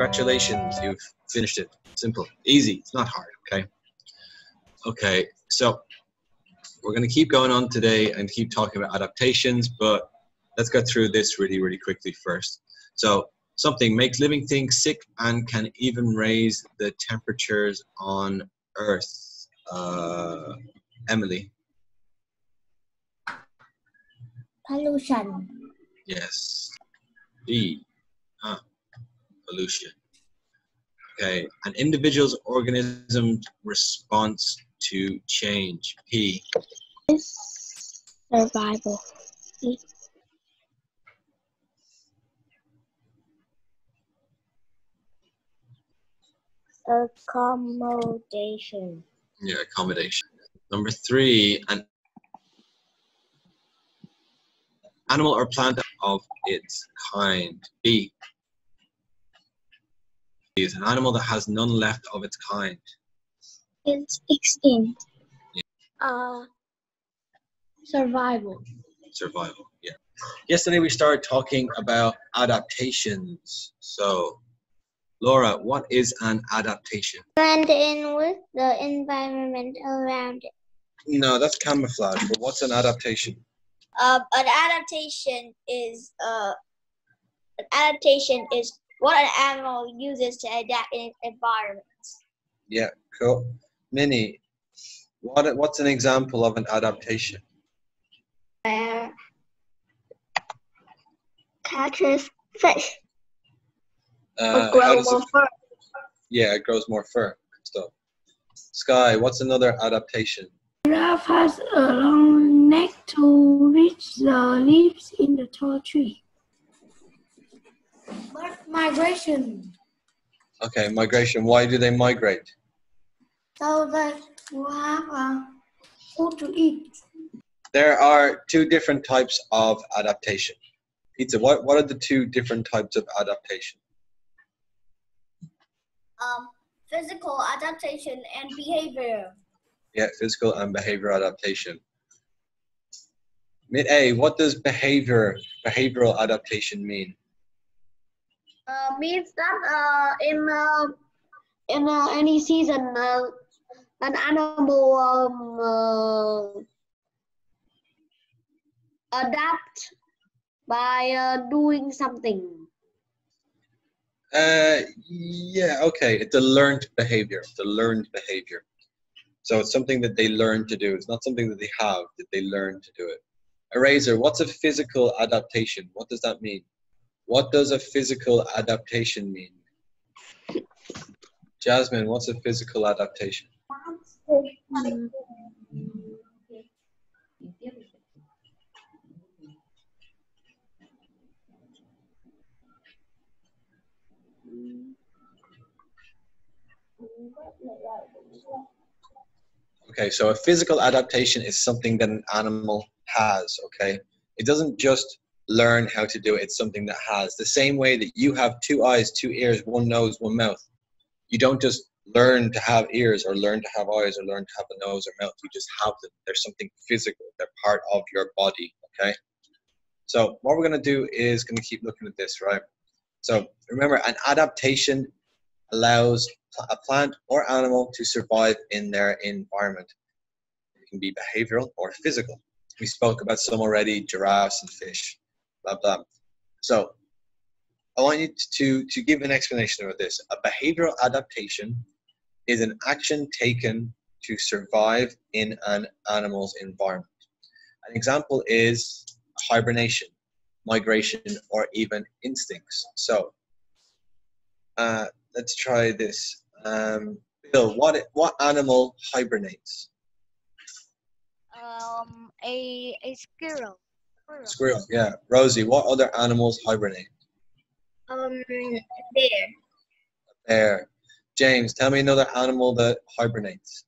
Congratulations, you've finished it. Simple, easy, it's not hard, okay? Okay, so we're gonna keep going on today and keep talking about adaptations, but let's get through this really quickly first. So, something makes living things sick and can even raise the temperatures on Earth. Emily? Pollution. Yes. B. Pollution. Okay, an individual's organism's response to change. P. Survival. E. Accommodation. Yeah, accommodation. Number 3, an animal or plant of its kind. B. Is an animal that has none left of its kind. It's extinct. Yeah. Survival. Survival, yeah. Yesterday we started talking about adaptations. So, Laura, what is an adaptation? Blend in with the environment around it. No, that's camouflage, but what's an adaptation? An adaptation is what an animal uses to adapt in its environment. Yeah, cool. Minnie, what's an example of an adaptation? Catches fish. Grows more fur. Yeah, it grows more fur. Stuff. Sky, what's another adaptation? Giraffe has a long neck to reach the leaves in the tall tree. Bird migration. Okay, migration. Why do they migrate? So they will have food to eat. There are 2 different types of adaptation. Pizza, what are the 2 different types of adaptation? Physical adaptation and behavior. Yeah, physical and behavioral adaptation. Mid A, what does behavioral adaptation mean? Means that in any season, an animal adapt by doing something. Yeah, okay. It's a learned behavior. So it's something that they learn to do. It's not something that they have, that they learn to do it. Eraser, what's a physical adaptation? What does that mean? What does a physical adaptation mean? Jasmine, what's a physical adaptation? Okay, so a physical adaptation is something that an animal has, okay? It doesn't just learn how to do it, it's something that has. The same way that you have 2 eyes, 2 ears, 1 nose, 1 mouth. You don't just learn to have ears or learn to have eyes or learn to have a nose or mouth. You just have them. They're something physical. They're part of your body, okay? So what we're going to do is going to keep looking at this, right? So remember, an adaptation allows a plant or animal to survive in their environment. It can be behavioral or physical. We spoke about some already, giraffes and fish, blah, blah. So I want you to give an explanation of this. A behavioral adaptation is an action taken to survive in an animal's environment. An example is hibernation, migration, or even instincts. So let's try this. Bill, what animal hibernates? A squirrel. Squirrel, yeah. Rosie, what other animals hibernate? Bear. Bear. James, tell me another animal that hibernates.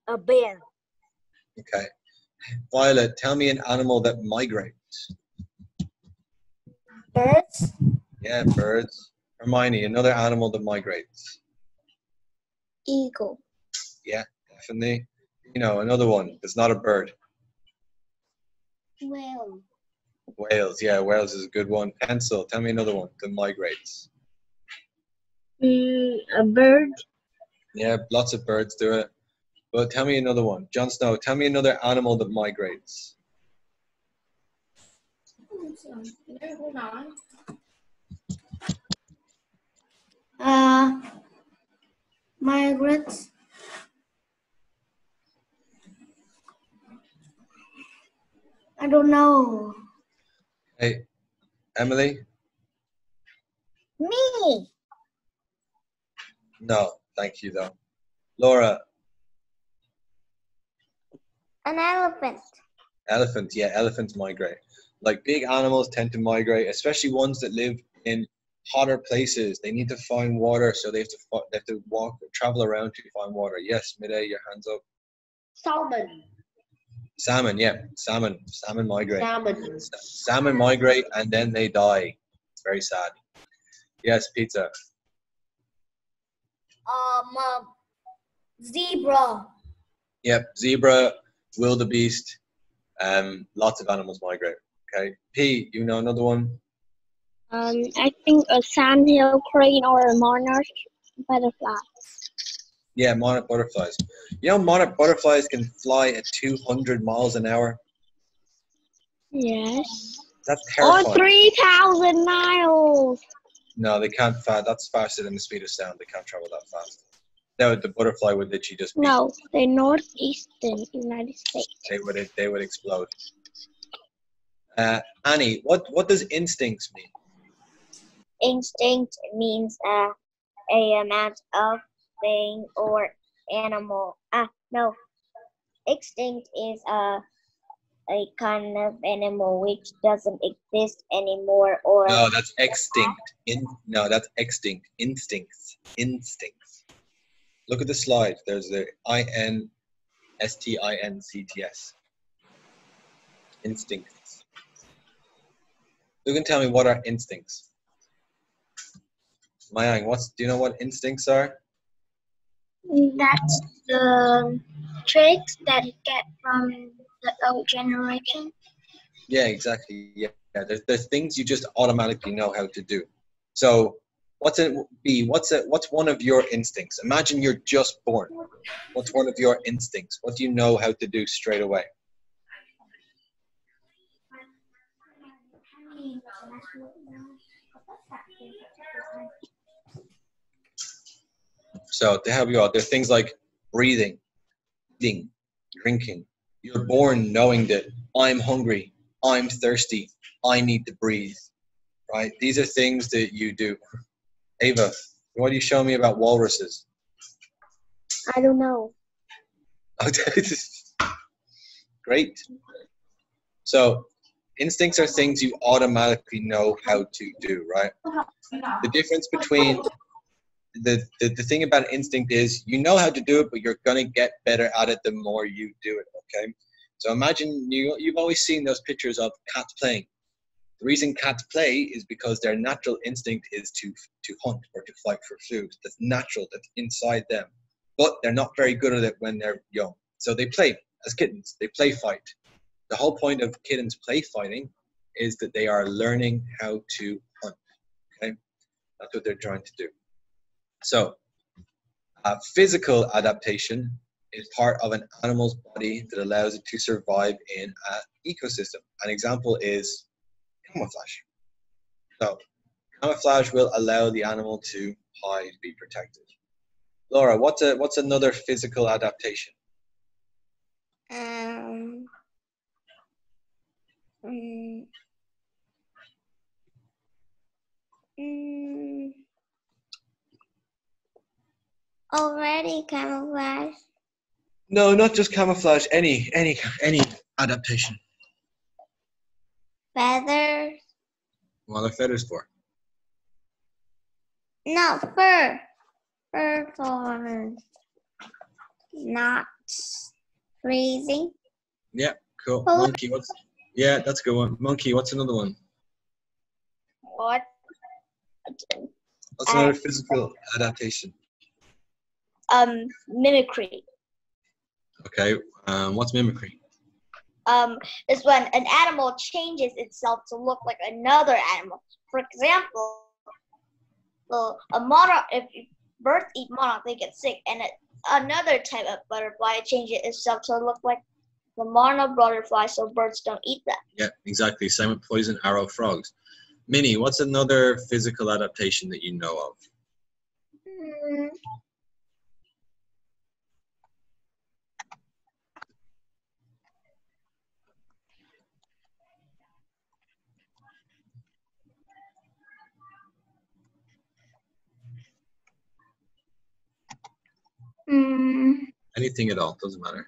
A bear. Okay. Violet, tell me an animal that migrates. Birds. Yeah, birds. Hermione, another animal that migrates. Eagle. Yeah, definitely. You know, another one that's not a bird. Whale. Whales, yeah, whales is a good one. Pencil, tell me another one that migrates. A bird. Yeah, lots of birds do it. But tell me another one. Jon Snow, tell me another animal that migrates. Migrates. I don't know. Hey, Emily? Me, No, thank you though. Laura? an elephant. Elephants, yeah, elephants migrate. Like big animals tend to migrate, especially ones that live in hotter places. They need to find water, so they have to walk, travel around to find water. Yes, Midday, your hands up. Salmon. Salmon, yeah, salmon migrate. Salmon. Salmon migrate and then they die. It's very sad. Yes, Pizza. Zebra. Yep, zebra, wildebeest. Lots of animals migrate. Okay, P, you know another one? I think a sandhill crane or a monarch butterfly. Yeah, monarch butterflies. You know, monarch butterflies can fly at 200 miles an hour. Yes. That's Or terrifying. 3,000 miles. No, they can't. That's faster than the speed of sound. They can't travel that fast. The butterfly would literally just. No, the northeastern United States. They would explode. Annie, what does instincts mean? Instinct means a amount of thing or animal. No. Extinct is a kind of animal which doesn't exist anymore, or No, that's extinct. No, that's extinct. Instincts. Look at the slide. There's the INSTINCTS. Instincts. You can tell me what are instincts? Mayang, do you know what instincts are? That's the traits that you get from the old generation. Yeah, exactly. Yeah. There's things you just automatically know how to do. So what's one of your instincts? Imagine you're just born. What's one of your instincts? What do you know how to do straight away? So to help you out, there are things like breathing, eating, drinking. You're born knowing that I'm hungry, I'm thirsty, I need to breathe, right? These are things that you do. Ava, what do you show me about walruses? I don't know. Great. So instincts are things you automatically know how to do, right? The difference between the thing about instinct is you know how to do it, but you're going to get better at it the more you do it, okay? So imagine you've always seen those pictures of cats playing. The reason cats play is because their natural instinct is to hunt or to fight for food. That's natural, that's inside them. But they're not very good at it when they're young. So they play as kittens, they play fight. The whole point of kittens play fighting is that they are learning how to hunt, okay? That's what they're trying to do. So, physical adaptation is part of an animal's body that allows it to survive in an ecosystem. An example is camouflage. So, camouflage will allow the animal to hide, be protected. Laura, what's another physical adaptation? Already camouflage. No, not just camouflage. Any adaptation. Feathers. What are feathers for? No, fur. Fur for not freezing. Yeah, cool. Oh. Monkey, yeah, that's a good one. Monkey, what's another one? What? What's another physical adaptation? Mimicry. Okay, what's mimicry? Is when an animal changes itself to look like another animal. For example, So a monarch, if birds eat monarch, they get sick, and another type of butterfly changes itself to look like the monarch butterfly, so birds don't eat that. Yeah, exactly. Same with poison arrow frogs. Minnie, what's another physical adaptation that you know of? Anything at all, doesn't matter.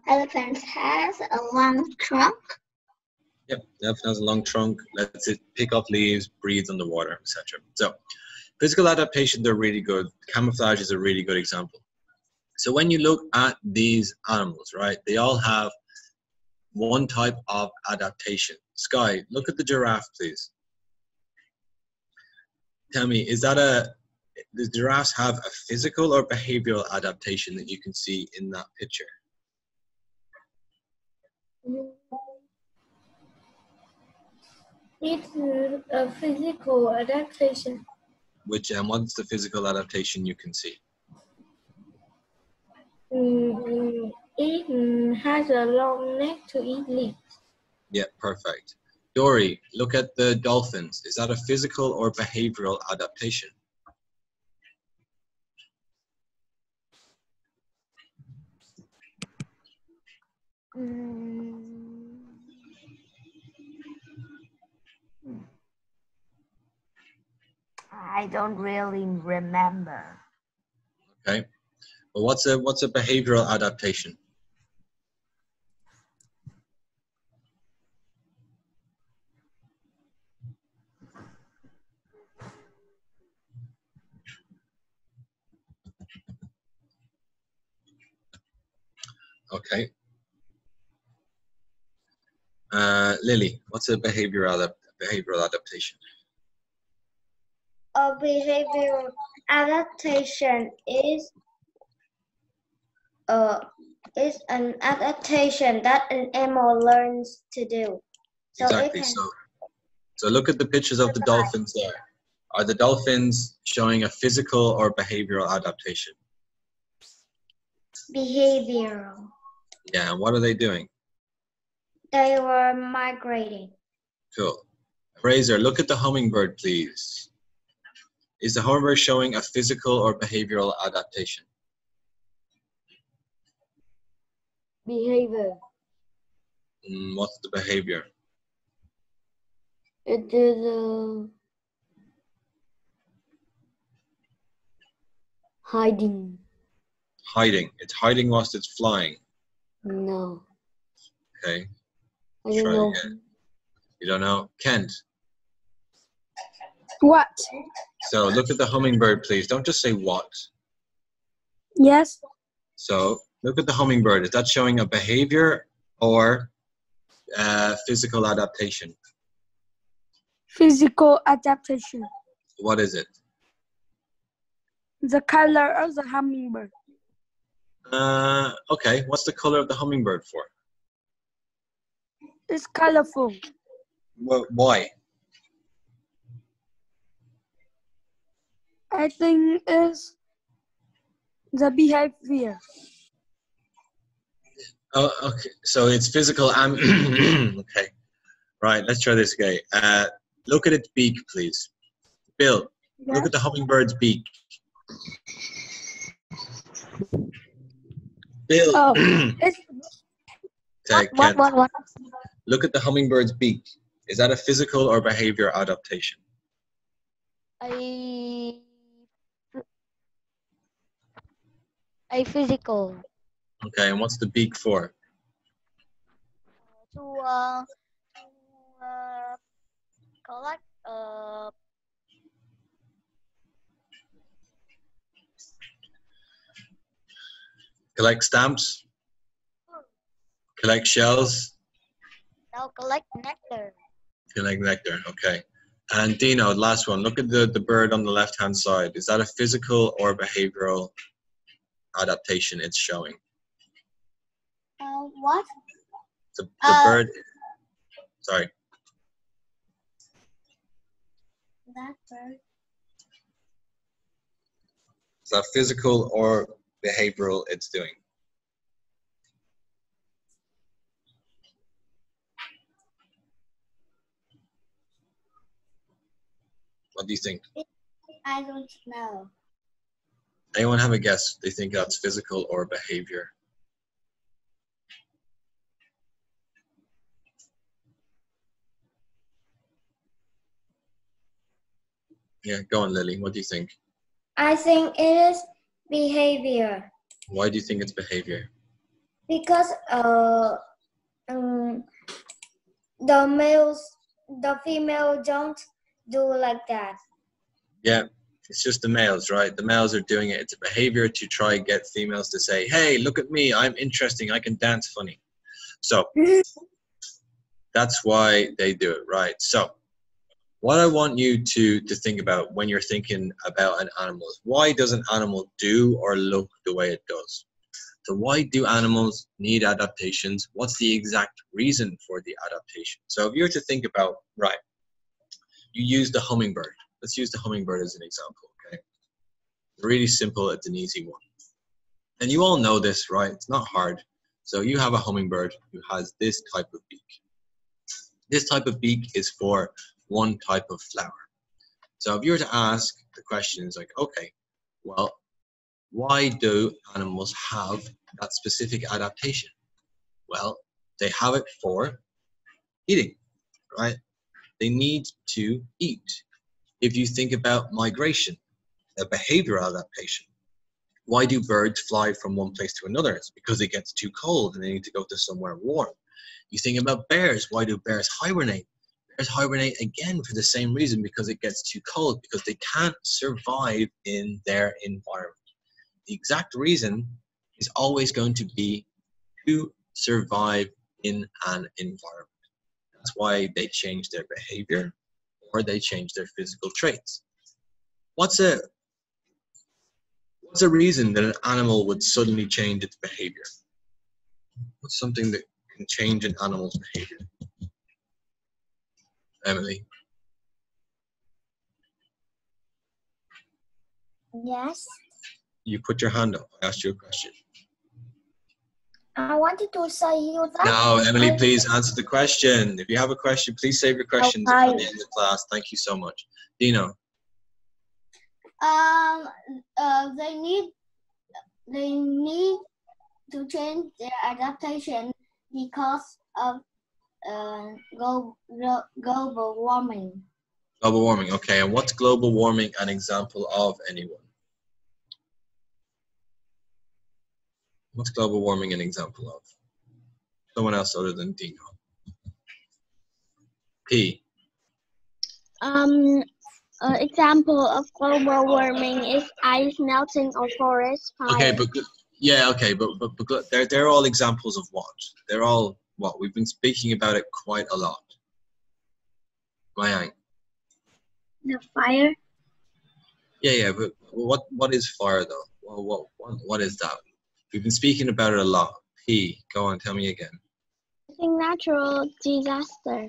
Elephant has a long trunk. Yep, the elephant has a long trunk, lets it pick up leaves, breathes underwater, etc. So, physical adaptation, they're really good. Camouflage is a really good example. So when you look at these animals, right, they all have one type of adaptation. Sky, look at the giraffe, please. Tell me, does giraffes have a physical or behavioral adaptation that you can see in that picture? It's a physical adaptation. What's the physical adaptation you can see? It has a long neck to eat leaves. Yeah, perfect. Dory, look at the dolphins. Is that a physical or behavioral adaptation? I don't really remember. Okay. Well, what's a behavioral adaptation? Okay. Lily, what's a behavioral adaptation? A behavioral adaptation is an adaptation that an animal learns to do. So Exactly. So look at the pictures of the dolphins there. Are the dolphins showing a physical or behavioral adaptation? Behavioral. Yeah, and what are they doing? They were migrating. Cool. Fraser, look at the hummingbird, please. Is the hummingbird showing a physical or behavioral adaptation? Behavior. What's the behavior? It is hiding. Hiding. It's hiding whilst it's flying. No. Okay. I don't Try know. again. You don't know? Kent. What? So look at the hummingbird, please. Don't just say what. Yes. So look at the hummingbird. Is that showing a behavior or physical adaptation? Physical adaptation. What is it? The color of the hummingbird. Okay. What's the color of the hummingbird for? It's colorful. Well, why? I think it's the behavior. Oh, okay. So it's physical and okay. Right. Let's try this again. Look at its beak, please. Bill, look at the hummingbird's beak. Bill. Oh, Okay, What? look at the hummingbird's beak. Is that a physical or behavior adaptation? I physical. Okay, and what's the beak for? To collect Collect stamps? Collect shells? collect nectar. Collect nectar, okay. And Dino, last one. Look at the bird on the left-hand side. Is that a physical or behavioral adaptation it's showing? What? The bird. Sorry. That bird. Is that physical or behavioral it's doing? What do you think? I don't know. Anyone have a guess? They think that's physical or behavior? Yeah, go on, Lily. What do you think? I think it is behavior Why do you think it's behavior? because the female don't do like that. Yeah, it's just the males, right? The males are doing it. It's a behavior to try and get females to say, hey, look at me. I'm interesting. I can dance funny. So that's why they do it, right? So what I want you to think about when you're thinking about an animal is, why does an animal do or look the way it does? So why do animals need adaptations? What's the exact reason for the adaptation? So if you were to think about, right, you use the hummingbird. Let's use the hummingbird as an example, okay? Really simple, it's an easy one. And you all know this, right? It's not hard. So you have a hummingbird who has this type of beak. This type of beak is for one type of flower. So if you were to ask the questions like, okay, well, why do animals have that specific adaptation? Well, they have it for eating, right? They need to eat. If you think about migration, a behavioral adaptation, why do birds fly from one place to another? It's because it gets too cold and they need to go to somewhere warm. You think about bears, why do bears hibernate? Bears hibernate again for the same reason, because it gets too cold, because they can't survive in their environment. The exact reason is always going to be to survive in an environment. That's why they change their behavior or they change their physical traits. What's a reason that an animal would suddenly change its behavior? What's something that can change an animal's behavior? Emily? Yes. You put your hand up. I asked you a question. I wanted to say you that. No, Emily, please answer the question. If you have a question, please save your questions for the end of the class. Thank you so much. Dino? They need to change their adaptation because of global warming. Global warming, okay. And what's global warming an example of, anyone? What's global warming an example of? Someone else other than Dino. P. Example of global warming is ice melting or forest fire. Okay, but yeah, okay, but they're all examples of what? They're all what? We've been speaking about it quite a lot. Mayang. The fire. Yeah, but what is fire though? Well, what is that? We've been speaking about it a lot. P, go on, tell me again. I think natural disaster.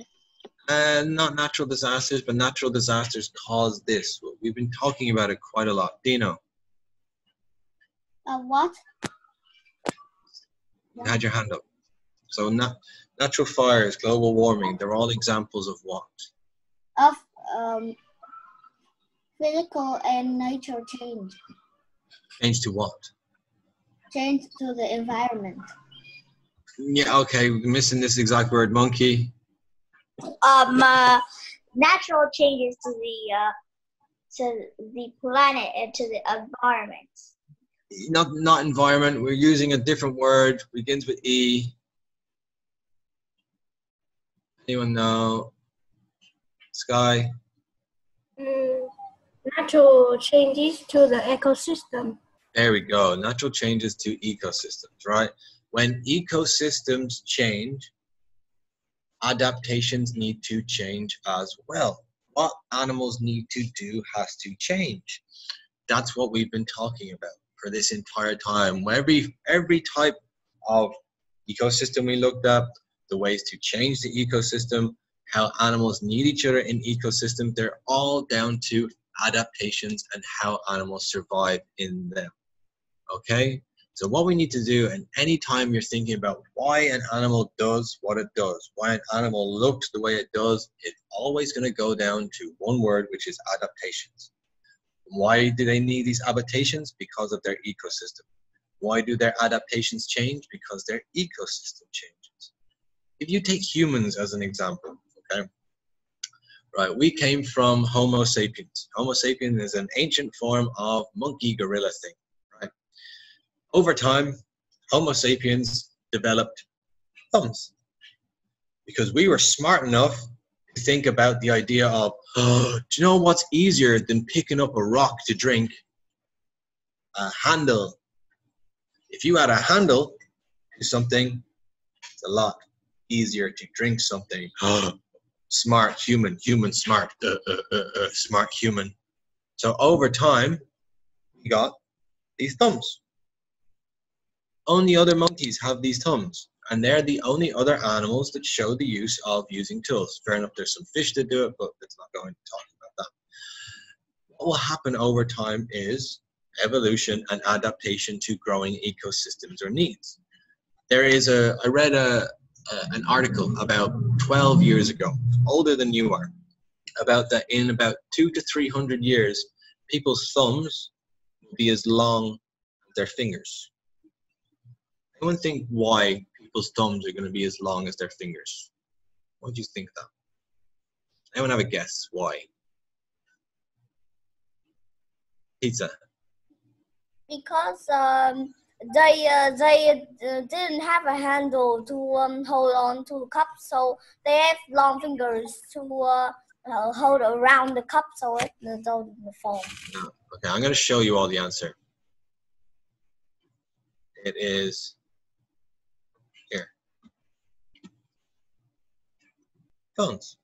Not natural disasters, but natural disasters cause this. We've been talking about it quite a lot. Dino, What? you had your hand up. So natural fires, global warming, they're all examples of what? Of physical and nature change. Change to what? Change to the environment. Yeah, okay, we're missing this exact word, monkey. Natural changes to the planet and to the environment. Not environment, we're using a different word, begins with E. Anyone know? Sky? Natural changes to the ecosystem. There we go, natural changes to ecosystems, right? When ecosystems change, adaptations need to change as well. what animals need to do has to change. That's what we've been talking about for this entire time. Every type of ecosystem we looked at, the ways to change the ecosystem, how animals need each other in ecosystems, they're all down to adaptations and how animals survive in them. Okay? So what we need to do, and anytime you're thinking about why an animal does what it does, why an animal looks the way it does, it's always going to go down to one word, which is adaptations. Why do they need these adaptations? Because of their ecosystem. Why do their adaptations change? Because their ecosystem changes. If you take humans as an example, okay? Right, we came from Homo sapiens. Homo sapiens is an ancient form of monkey gorilla thing, right? Over time, Homo sapiens developed thumbs because we were smart enough to think about the idea of, oh, do you know what's easier than picking up a rock to drink? A handle. If you had a handle to something, it's a lot easier to drink something. Smart human, smart, smart human. So over time, we got these thumbs. Only other monkeys have these thumbs, and they're the only other animals that show the use of using tools. Fair enough, there's some fish that do it, but let's not go into talking about that. What will happen over time is evolution and adaptation to growing ecosystems or needs. I read an article about 12 years ago, older than you are, about that in about 200 to 300 years, people's thumbs will be as long as their fingers. Anyone think why people's thumbs are going to be as long as their fingers? Why do you think that? Anyone have a guess why? Pizza. Because they didn't have a handle to hold on to the cup, so they have long fingers to hold around the cup so it doesn't fall. Okay, I'm going to show you all the answer. It is here. Thumbs.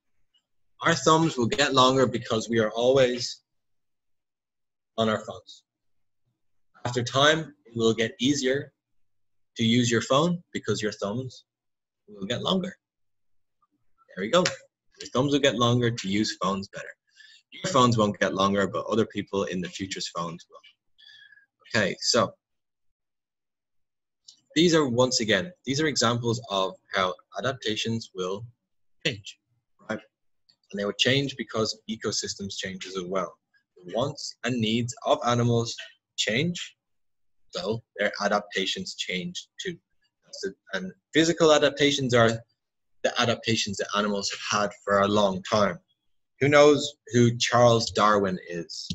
Our thumbs will get longer because we are always on our phones. After time, it will get easier to use your phone because your thumbs will get longer. There we go. Your thumbs will get longer to use phones better. Your phones won't get longer, but other people in the future's phones will. Okay, so these are, once again, these are examples of how adaptations will change, right? And they will change because ecosystems changes as well. The wants and needs of animals change, so their adaptations change too. And physical adaptations are the adaptations that animals have had for a long time. Who knows who Charles Darwin is?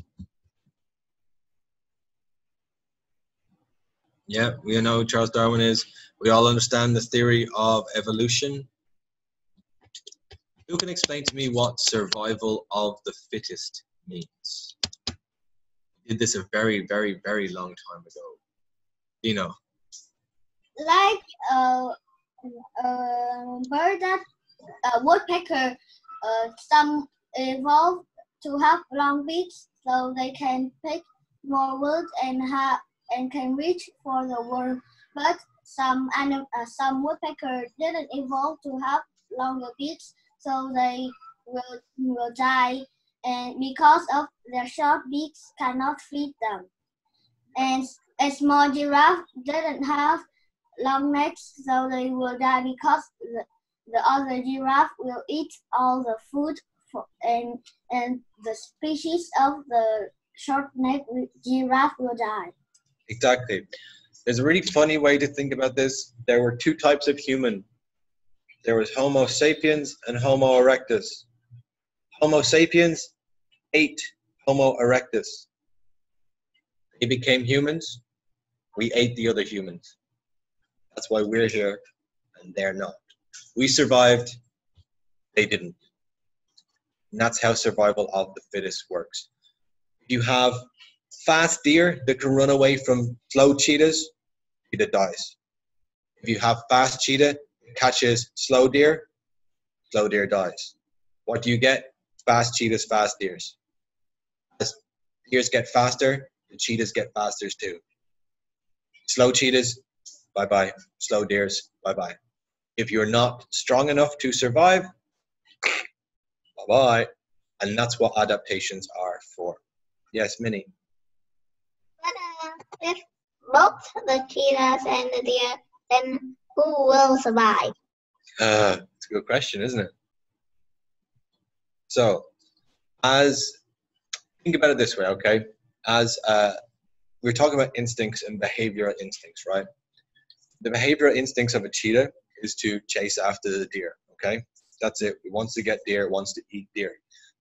Yeah, we know who Charles Darwin is. We all understand the theory of evolution. Who can explain to me what survival of the fittest means? We did this a very, very, very long time ago. Do you know? Like bird that woodpecker, some evolved to have long beaks so they can pick more wood and can reach for the worm. But some woodpecker didn't evolve to have longer beaks, so they will die, and because of their short beaks cannot feed them. And a small giraffe didn't have long necks, so they will die because the other giraffe will eat all the food and the species of the short-necked giraffe will die. Exactly. There's a really funny way to think about this. There were two types of human. There was Homo sapiens and Homo erectus. Homo sapiens ate Homo erectus. They became humans. We ate the other humans. That's why we're here and they're not. We survived. They didn't. And that's how survival of the fittest works. If you have fast deer that can run away from slow cheetahs, cheetah dies. If you have fast cheetah that catches slow deer dies. What do you get? Fast cheetahs, fast deers. As deers get faster, the cheetahs get faster too. Slow cheetahs, bye-bye. Slow deers, bye-bye. If you're not strong enough to survive, bye-bye. And that's what adaptations are for. Yes, Minnie? But if both the cheetahs and the deer, then who will survive? It's a good question, isn't it? So, think about it this way, okay? We're talking about instincts and behavioral instincts, right? The behavioral instincts of a cheetah is to chase after the deer, okay? That's it. It wants to get deer, it wants to eat deer.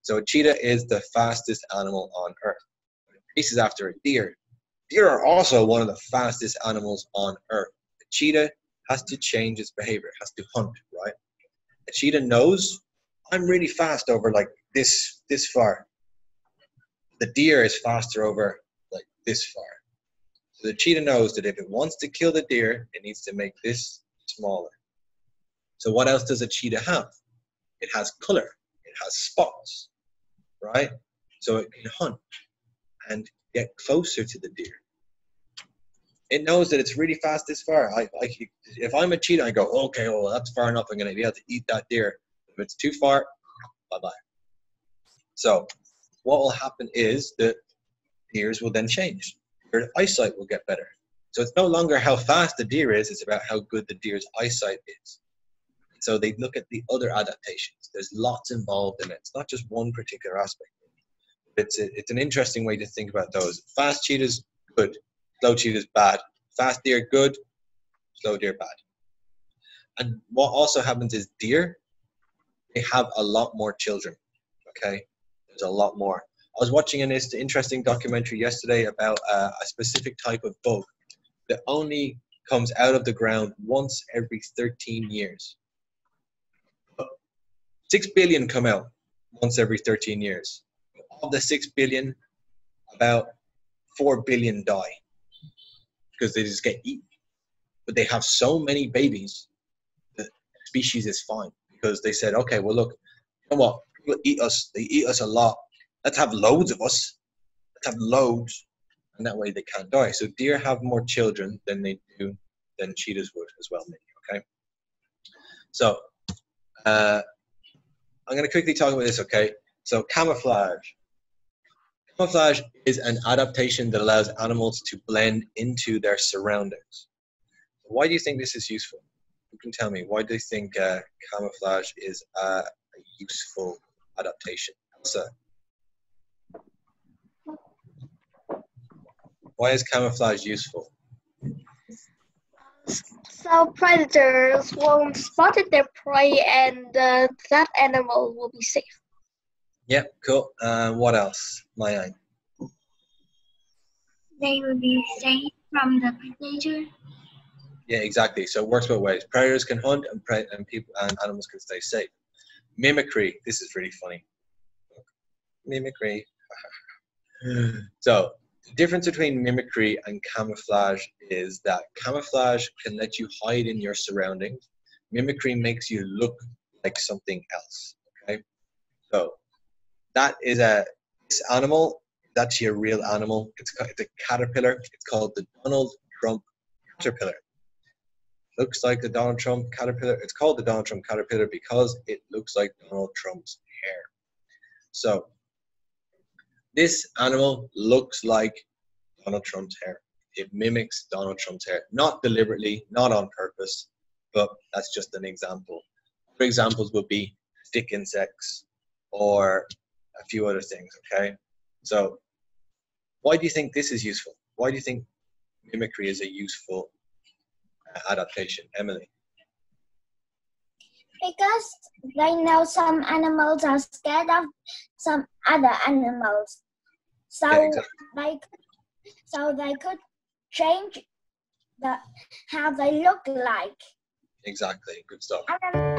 So a cheetah is the fastest animal on earth. It chases after a deer. Deer are also one of the fastest animals on earth. A cheetah has to change its behavior, has to hunt, right? A cheetah knows, I'm really fast over like this far. The deer is faster over like this far. So the cheetah knows that if it wants to kill the deer, it needs to make this smaller. So what else does a cheetah have? It has color. It has spots, right? So it can hunt and get closer to the deer. It knows that it's really fast this far. If I'm a cheetah, I go, okay, well, that's far enough. I'm going to be able to eat that deer. If it's too far, bye-bye. So what will happen is that deers will then change. Their eyesight will get better. So it's no longer how fast the deer is, it's about how good the deer's eyesight is. So they look at the other adaptations. There's lots involved in it. It's not just one particular aspect. It's an interesting way to think about those. Fast cheetahs, good. Slow cheetahs, bad. Fast deer, good. Slow deer, bad. And what also happens is deer, they have a lot more children, okay? There's a lot more. I was watching an interesting documentary yesterday about a specific type of bug that only comes out of the ground once every 13 years. 6 billion come out once every 13 years. Of the 6 billion, about 4 billion die because they just get eaten. But they have so many babies that the species is fine because they said, okay, well, look, you know what? People eat us. They eat us a lot. Let's have loads of us. Let's have loads. And that way they can't die. So deer have more children than cheetahs would as well, maybe, okay? So I'm going to quickly talk about this, okay? So camouflage. Camouflage is an adaptation that allows animals to blend into their surroundings. Why do you think this is useful? You can tell me. Why do you think camouflage is a useful adaptation? Elsa? Why is camouflage useful? So predators won't spot their prey, and that animal will be safe. Yep, cool. What else, Mayan? They will be safe from the predator. Yeah, exactly. So it works both ways. Predators can hunt, and people and animals can stay safe. Mimicry. This is really funny. Mimicry. So the difference between mimicry and camouflage is that camouflage can let you hide in your surroundings. Mimicry makes you look like something else. Okay, so that is this animal. It's actually a real animal. It's a caterpillar. It's called the Donald Trump caterpillar. Looks like the Donald Trump caterpillar. It's called the Donald Trump caterpillar because it looks like Donald Trump's hair. So this animal looks like Donald Trump's hair. It mimics Donald Trump's hair. Not deliberately, not on purpose, but that's just an example. Other examples would be stick insects or a few other things, okay? So why do you think this is useful? Why do you think mimicry is a useful adaptation? Emily? Because they know some animals are scared of some other animals. So Yeah, exactly. they could change how they look like. Exactly. Good stuff. And then